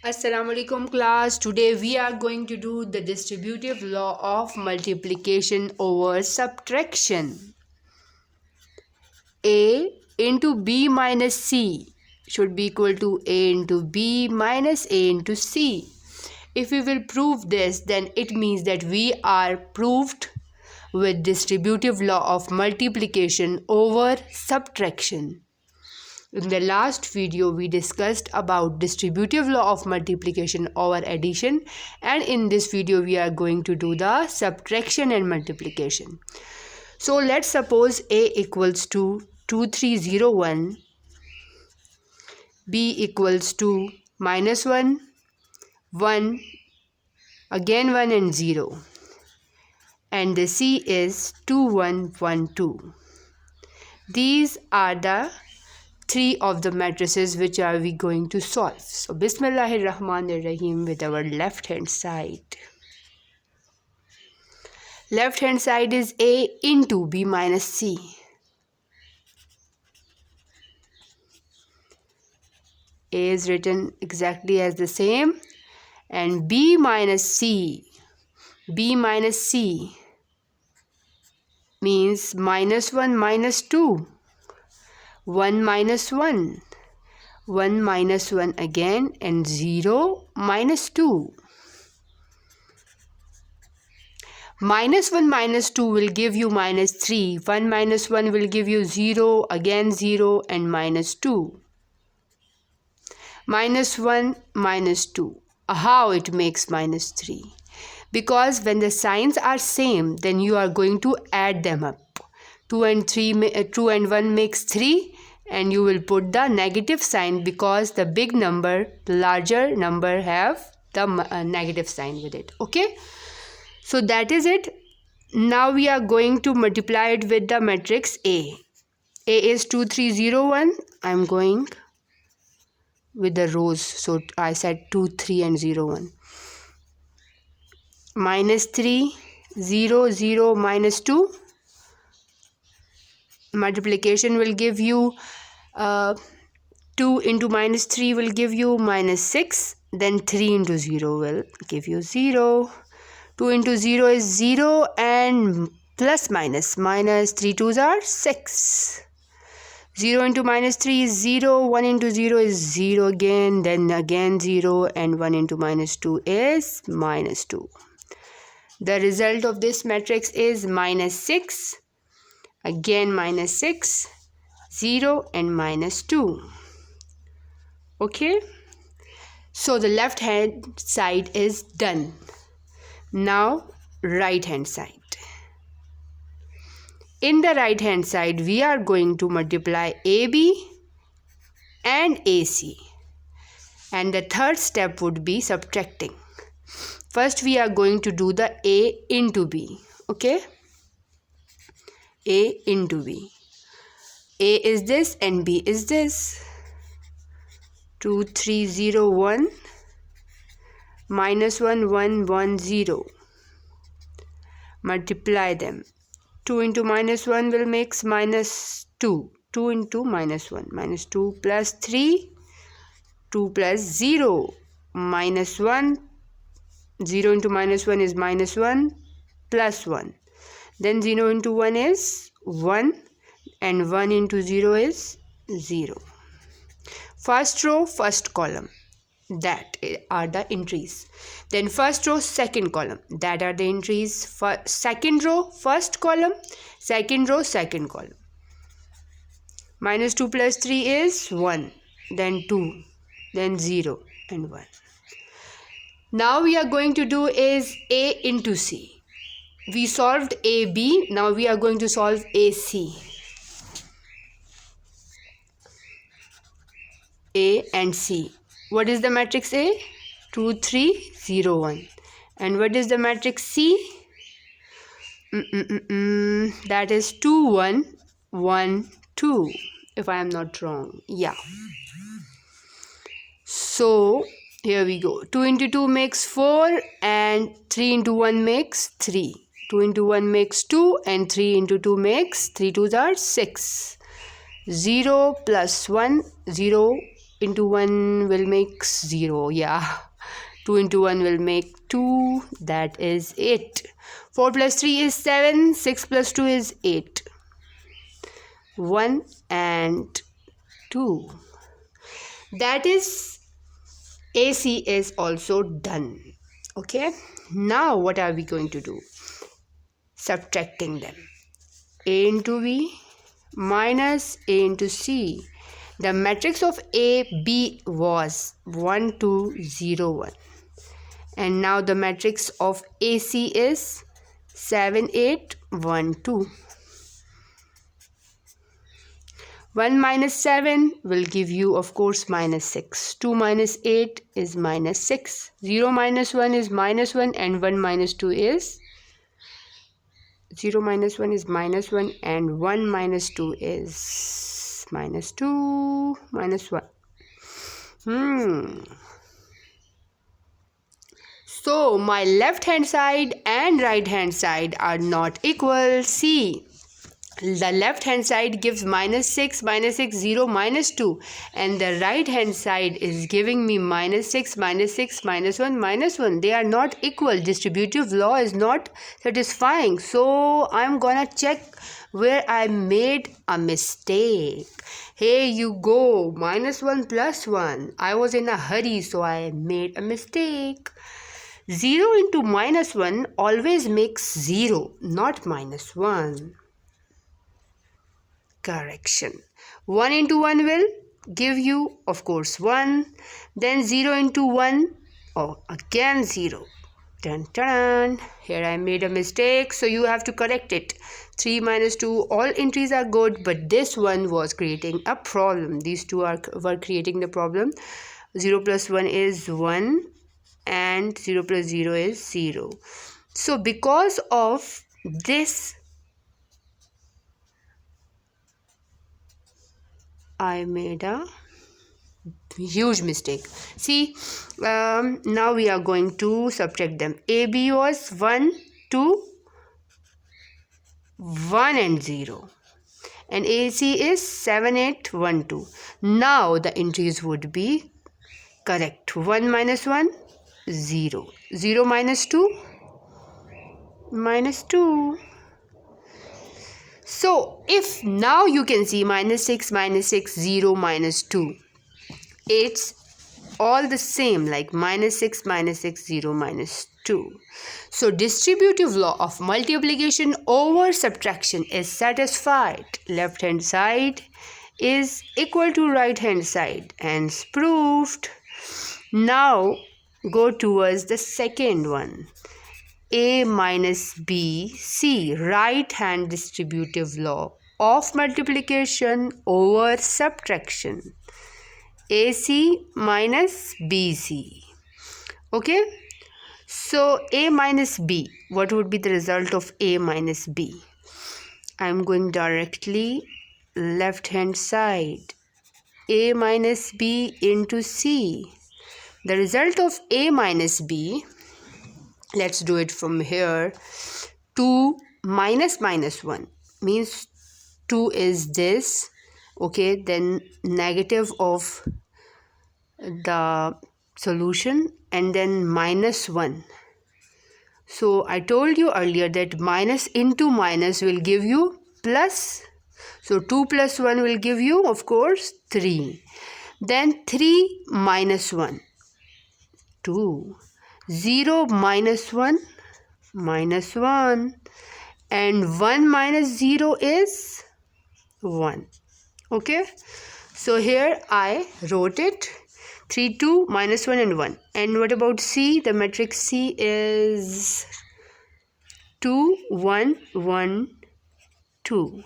Assalamualaikum class. Today we are going to do the distributive law of multiplication over subtraction. A into B minus C should be equal to A into B minus A into C. If we will prove this, then it means that we are proved with distributive law of multiplication over subtraction. In the last video, we discussed about distributive law of multiplication over addition, and in this video, we are going to do the subtraction and multiplication. So, let's suppose A equals to 2301, B equals to minus 1, 1, again 1 and 0, and the C is 2112. These are the three of the matrices which are we going to solve. So Bismillahirrahmanirrahim with our left hand side. Left hand side is A into B minus C. A is written exactly as the same, and B minus C. B minus C means minus 1 minus 2. 1 minus 1, 1 minus 1 again, and 0 minus 2. Minus 1 minus 2 will give you minus 3. 1 minus 1 will give you 0, again 0 and minus 2. Minus 1 minus 2. How it makes minus 3? Because when the signs are same, then you are going to add them up. 2 and 1 makes 3, and you will put the negative sign because the big number, the larger number have the negative sign with it. Okay, so that is it. Now we are going to multiply it with the matrix A. A is 2301. I am going with the rows, so I said 2, 3 and 0, 1. Minus 3, 0, 0, minus 2. Multiplication will give you 2 into minus 3 will give you minus 6. Then 3 into 0 will give you 0. 2 into 0 is 0, and plus minus. Minus 3 2s are 6. 0 into minus 3 is 0. 1 into 0 is 0 again. Then again 0, and 1 into minus 2 is minus 2. The result of this matrix is minus 6. Again minus 6, 0 and minus 2. Okay. So the left hand side is done. Now right hand side. In the right hand side, we are going to multiply AB and AC. And the third step would be subtracting. First we are going to do the A into B. Okay. A into B. A is this and B is this. 2301 minus 1, 1, 1, 0. Multiply them. 2 into minus 1 will make minus 2. 2 into minus 1. Minus 2 plus 3. 2 plus 0. Minus 1. 0 into minus 1 is minus 1 plus 1. Then 0 into 1 is 1, and 1 into 0 is 0. First row, first column, that are the entries. Then first row, second column, that are the entries. Second row, first column, second row, second column. Minus 2 plus 3 is 1, then 2, then 0 and 1. Now we are going to do is A into C. We solved AB, now we are going to solve AC. A and C. What is the matrix A? 2, 3, 0, 1. And what is the matrix C? That is 2, 1, 1, 2. If I am not wrong. Yeah. So, here we go. 2 into 2 makes 4, and 3 into 1 makes 3. 2 into 1 makes 2, and 3 into 2 makes 3 2s are 6. 0 plus 1, 0 into 1 will make 0. Yeah. 2 into 1 will make 2. That is 8. 4 plus 3 is 7. 6 plus 2 is 8. 1 and 2. That is AC is also done. Okay. Now what are we going to do? Subtracting them. A into B minus A into C. The matrix of A, B was 1, 2, 0, 1. And now the matrix of AC is 7, 8, 1, 2. 1 minus 7 will give you, of course, minus 6. 2 minus 8 is minus 6. 0 minus 1 is minus 1 and 1 minus 2 is 0 minus 1 is minus 1 and 1 minus 2 is minus 2 minus 1. So my left hand side and right hand side are not equal. See, the left hand side gives minus 6, 0, minus 2, and the right hand side is giving me minus 6, minus 1, minus 1. They are not equal. Distributive law is not satisfying. So I'm gonna check where I made a mistake. Here you go, minus 1 plus 1. I was in a hurry, so I made a mistake. 0 into minus 1 always makes 0, not minus 1. Correction. 1 into 1 will give you, of course, 1. Then 0 into 1, oh, again 0. Dun, dun. Here I made a mistake, so you have to correct it. 3 minus 2, all entries are good, but this one was creating a problem. These two were creating the problem. 0 plus 1 is 1 and 0 plus 0 is 0. So because of this, I made a huge mistake. See, now we are going to subtract them. AB was 1, 2, 1 and 0. And AC is 7, 8, 1, 2. Now the entries would be correct. 1 minus 1, 0. 0 minus 2, minus 2. So if now you can see minus 6, 0, minus 2. It's all the same, like minus 6, 0, minus 2. So distributive law of multiplication over subtraction is satisfied. Left hand side is equal to right hand side, and it's proved. Now go towards the second one. A minus B, C, right hand distributive law of multiplication over subtraction. AC minus BC. Okay, so A minus B, what would be the result of A minus B? I am going directly left hand side. A minus B into C. The result of A minus B, let's do it from here. 2 minus minus 1 means 2 is this. Okay, then negative of the solution and then minus 1. So I told you earlier that minus into minus will give you plus. So 2 plus 1 will give you, of course, 3. Then 3 minus 1, 2. 0 minus 1, minus 1. And 1 minus 0 is 1. Okay, so here I wrote it. 3, 2, minus 1 and 1. And what about C? The matrix C is 2, 1, 1, 2.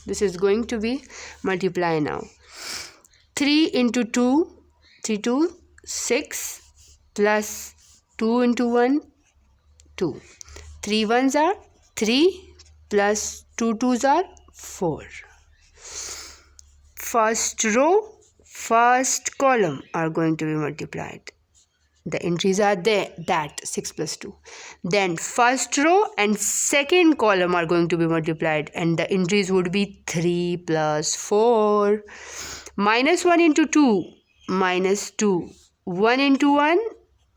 This is going to be multiply now. 3 into 2, 3, 2, 6 plus 2 into 1, 2. 3 ones are 3 plus 2 twos are 4. First row, first column are going to be multiplied. The entries are there, that 6 plus 2. Then first row and second column are going to be multiplied, and the entries would be 3 plus 4. Minus 1 into 2, minus 2. 1 into 1,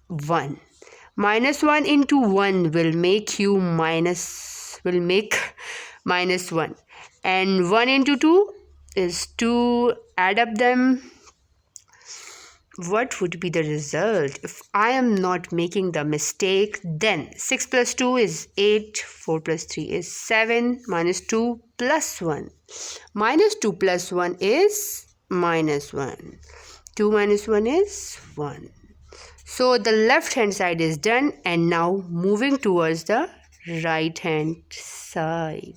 1. Minus 1 into 1 will make minus 1. And 1 into 2 is 2. Add up them. What would be the result? If I am not making the mistake, then 6 plus 2 is 8, 4 plus 3 is 7, minus 2 plus 1. Minus 2 plus 1 is minus 1. 2 minus 1 is 1. So the left hand side is done, and now moving towards the right hand side.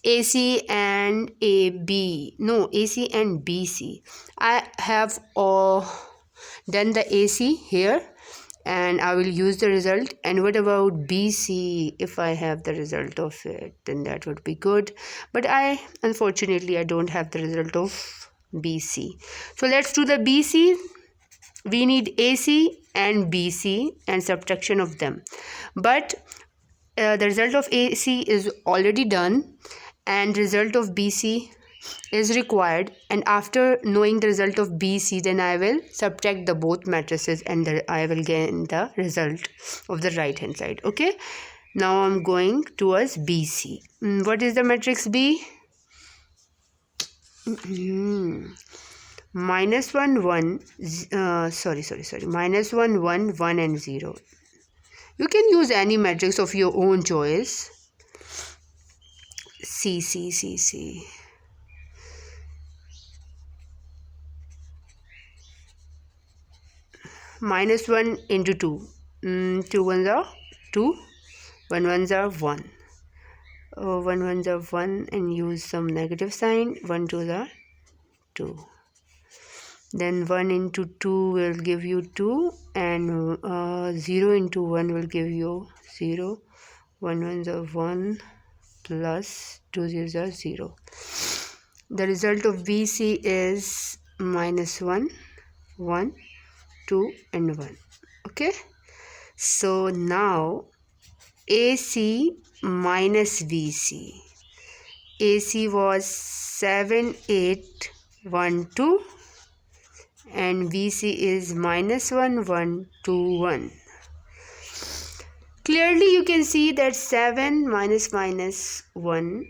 AC and AB. No, AC and BC. I have done the AC here, and I will use the result. And what about BC? If I have the result of it, then that would be good. But unfortunately, I don't have the result of BC. So let's do the BC. We need AC and BC and subtraction of them. But the result of AC is already done, and result of BC is required. And after knowing the result of BC, then I will subtract the both matrices, and I will get the result of the right hand side. Okay, now I'm going towards BC. What is the matrix B? Minus 1 1 minus 1 1 1 and 0. You can use any matrix of your own choice. C. Minus 1 into 2. 2 ones are 2. 1 ones are 1. 1 ones are 1, and use some negative sign. 1 twos are 2. Then 1 into 2 will give you 2, and 0 into 1 will give you 0. 1 ones are 1 plus 2 zeros are 0. The result of BC is minus 1, 1, 2 and 1. Okay. So now AC minus BC. AC was 7, 8, 1, 2. And BC is minus 1, 1, 2, 1. Clearly you can see that 7 minus 1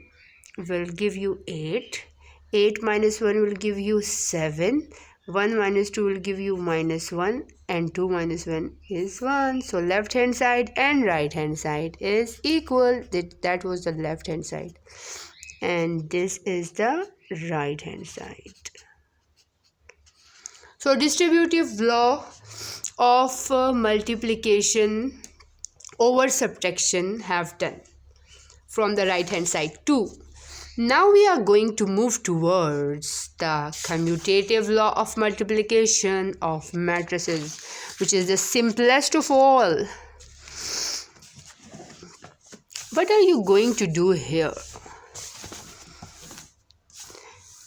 will give you 8. 8 minus 1 will give you 7. 1 minus 2 will give you minus 1. And 2 minus 1 is 1. So left hand side and right hand side is equal. That was the left hand side. And this is the right hand side. So distributive law of multiplication over subtraction have done from the right hand side too. Now we are going to move towards the commutative law of multiplication of matrices, which is the simplest of all. What are you going to do here?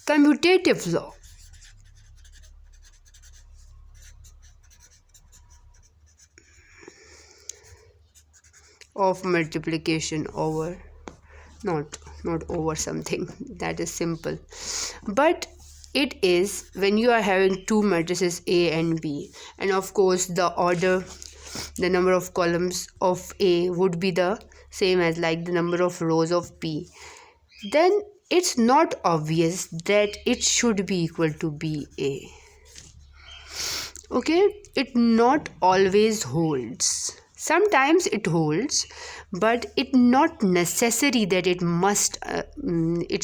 Commutative law. Of multiplication over not over something that is simple, but it is when you are having two matrices A and B, and of course the number of columns of A would be the same as like the number of rows of B, then it's not obvious that it should be equal to BA. Okay, it not always holds. Sometimes it holds, but it not necessary that it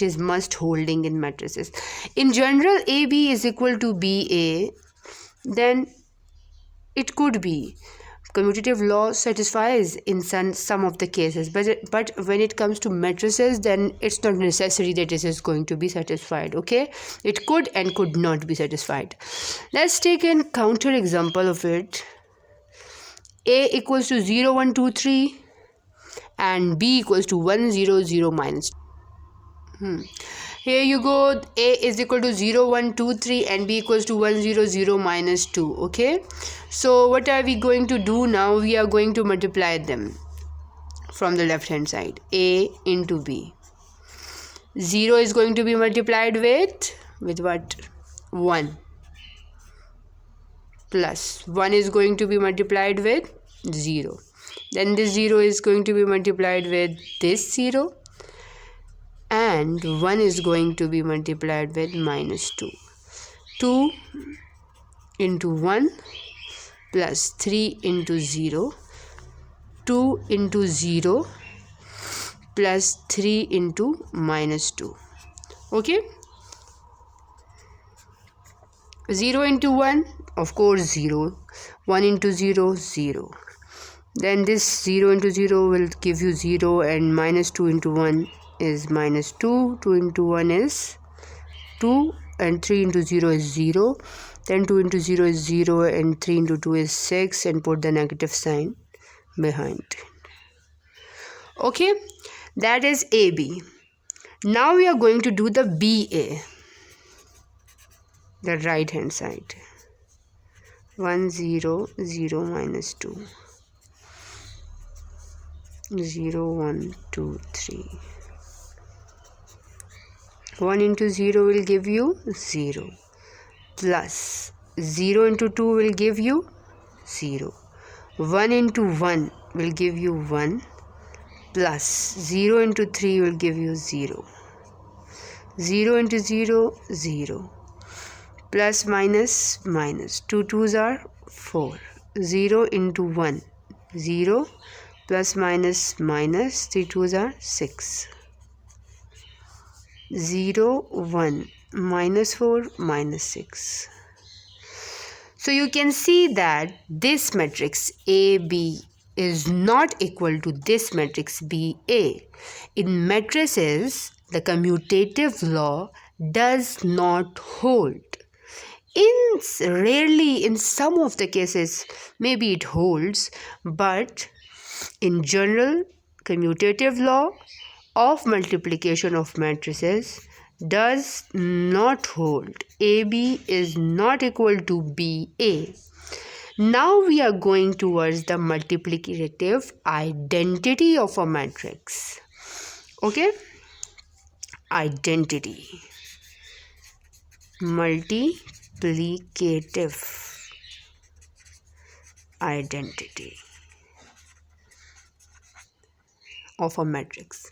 is must holding in matrices. In general, AB is equal to BA, then it could be. Commutative law satisfies in some of the cases, but when it comes to matrices, then it's not necessary that it is going to be satisfied. Okay, it could and could not be satisfied. Let's take a counter example of it. A equals to 0, 1, 2, 3 and B equals to 1, 0, 0, minus 2. Here you go, A is equal to 0, 1, 2, 3 and B equals to 1, 0, 0, minus 2. Okay. So what are we going to do now? We are going to multiply them from the left hand side. A into B. 0 is going to be multiplied with what? 1. Plus 1 is going to be multiplied with 0. Then this 0 is going to be multiplied with this 0. And 1 is going to be multiplied with minus 2. 2 into 1 plus 3 into 0. 2 into 0 plus 3 into minus 2. Okay. 0 into 1, of course 0. 1 into 0, 0. Then this 0 into 0 will give you 0 and minus 2 into 1 is minus 2. 2 into 1 is 2 and 3 into 0 is 0. Then 2 into 0 is 0 and 3 into 2 is 6 and put the negative sign behind. Okay, that is AB. Now we are going to do the BA, the right hand side. 1, 0, 0, minus 2. 0, 1, 2, 3. 1 into 0 will give you 0. Plus 0 into 2 will give you 0. 1 into 1 will give you 1. Plus 0 into 3 will give you 0. 0 into 0, 0. Plus minus minus. 2 2s are 4. 0 into 1, 0. Plus minus minus. 3 2s are 6. 0, 1, minus 4, minus 6. So you can see that this matrix AB is not equal to this matrix BA. In matrices, the commutative law does not hold. Rarely, in some of the cases, maybe it holds, but in general, commutative law of multiplication of matrices does not hold. AB is not equal to BA. Now we are going towards the multiplicative identity of a matrix. Okay? Identity. Multiplicative identity of a matrix.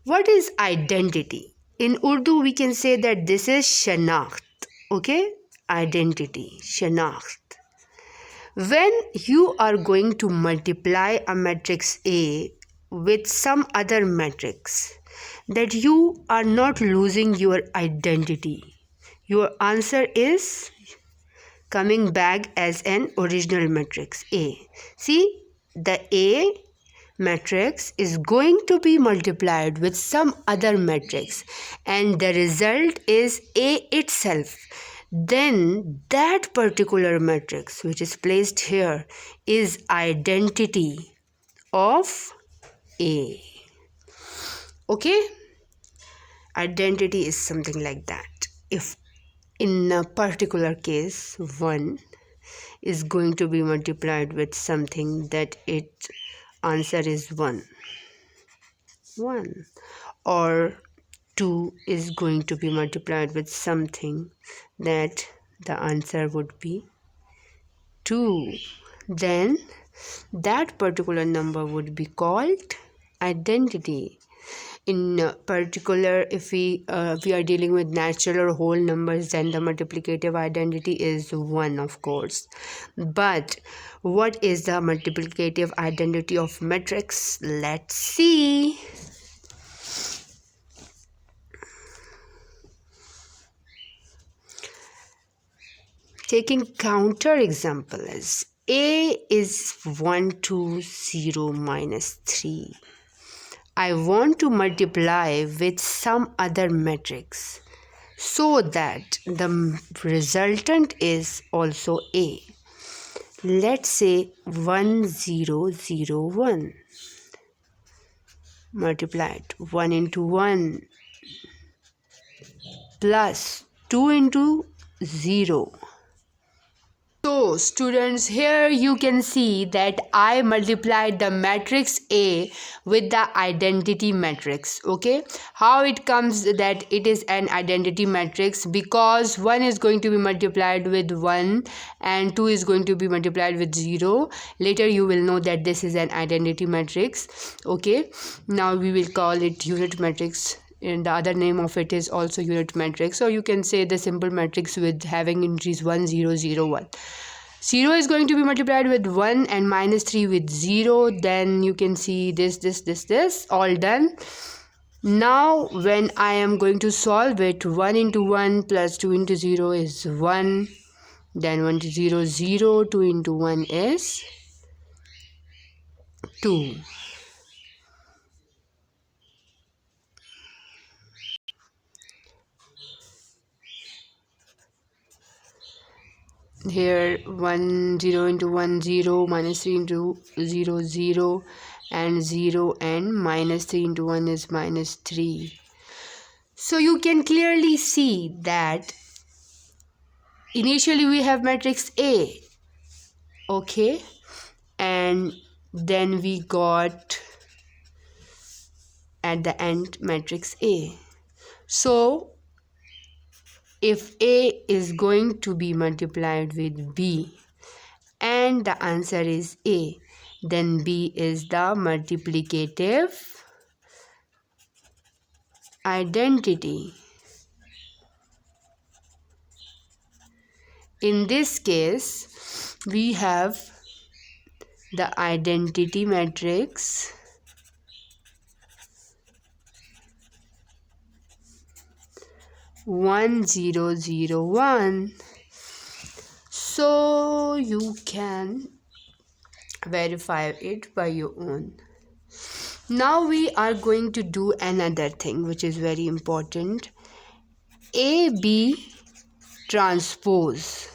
What is identity? In Urdu, we can say that this is shanakht. Okay? Identity, shanakht. When you are going to multiply a matrix A with some other matrix, that you are not losing your identity. Your answer is coming back as an original matrix A. See, the A matrix is going to be multiplied with some other matrix and the result is A itself. Then that particular matrix which is placed here is identity of A. Okay? Identity is something like that. If in a particular case 1 is going to be multiplied with something that its answer is 1, or 2 is going to be multiplied with something that the answer would be 2, then that particular number would be called identity. In particular, if we are dealing with natural or whole numbers, then the multiplicative identity is 1, of course. But what is the multiplicative identity of matrix? Let's see. Taking counter example as A is 1, 2, 0, minus 3. I want to multiply with some other matrix so that the resultant is also A. Let's say 1, 0, 0, 1. Multiplied 1 into 1, plus 2 into 0. So students, here you can see that I multiplied the matrix A with the identity matrix. Okay, how it comes that it is an identity matrix? Because 1 is going to be multiplied with 1 and 2 is going to be multiplied with 0. Later you will know that this is an identity matrix. Okay, now we will call it unit matrix, and the other name of it is also unit matrix. So you can say the simple matrix with having entries 1 0 0 1. 0 is going to be multiplied with 1 and minus 3 with 0. Then you can see this all done. Now when I am going to solve it, 1 into 1 plus 2 into 0 is 1. Then 1 to 0 0, 2 into 1 is 2. Here 1 0 into 1 0, minus 3 into 0 0, and 0, and minus 3 into 1 is minus 3. So you can clearly see that initially we have matrix A, okay, and then we got at the end matrix A. So if A is going to be multiplied with B and the answer is A, then B is the multiplicative identity. In this case, we have the identity matrix (1 0 0 1). So you can verify it by your own. Now we are going to do another thing which is very important. AB transpose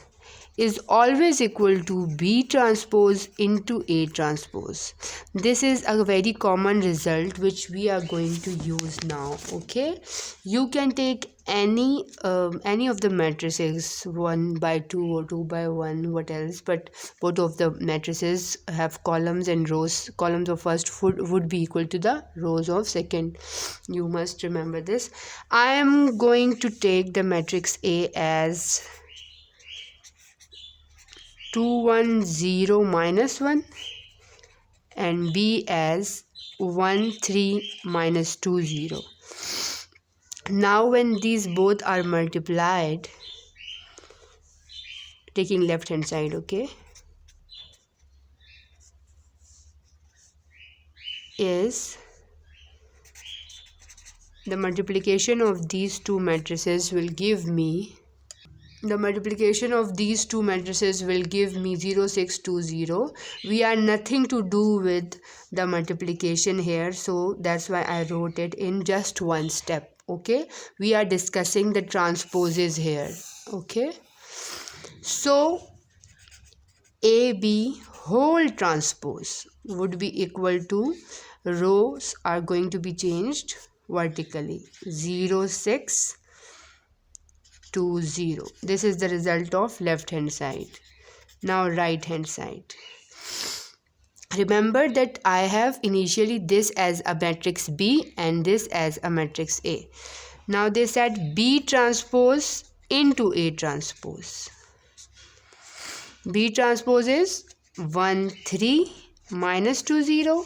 is always equal to B transpose into A transpose. This is a very common result which we are going to use now. Okay, you can take any of the matrices 1 by 2 or 2 by 1, what else, but both of the matrices have columns and rows. Columns of first would be equal to the rows of second. You must remember this. I am going to take the matrix A as 2 1 0 minus 1 and B as 1 3 minus 2 0. Now when these both are multiplied, taking left hand side, okay, is the multiplication of these two matrices will give me 0620. We are nothing to do with the multiplication here, so that's why I wrote it in just one step. Okay, we are discussing the transposes here. Okay, so AB whole transpose would be equal to, rows are going to be changed vertically, 0 6 2 0. This is the result of left hand side. Now right hand side. Remember that I have initially this as a matrix B and this as a matrix A. Now they said B transpose into A transpose. B transpose is 1 3 minus 2 0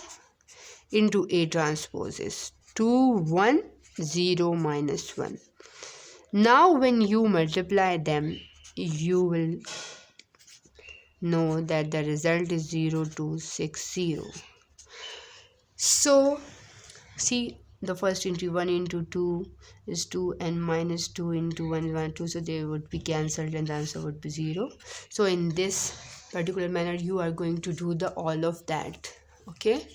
into A transpose is 2 1 0 minus 1. Now when you multiply them, you will know that the result is 0 2 6 0. So see, the first entry 1 into 2 is 2 and minus 2 into 1 is 1 2, so they would be cancelled and the answer would be 0. So in this particular manner you are going to do the all of that. Okay,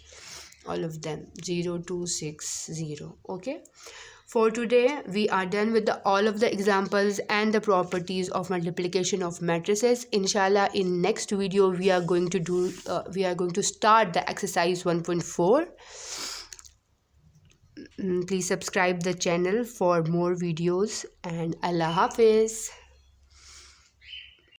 all of them, 0 2 6 0. Okay, for today we are done with all of the examples and the properties of multiplication of matrices. Inshallah, in next video we are going to start the exercise 1.4. Please subscribe the channel for more videos, and Allah Hafiz.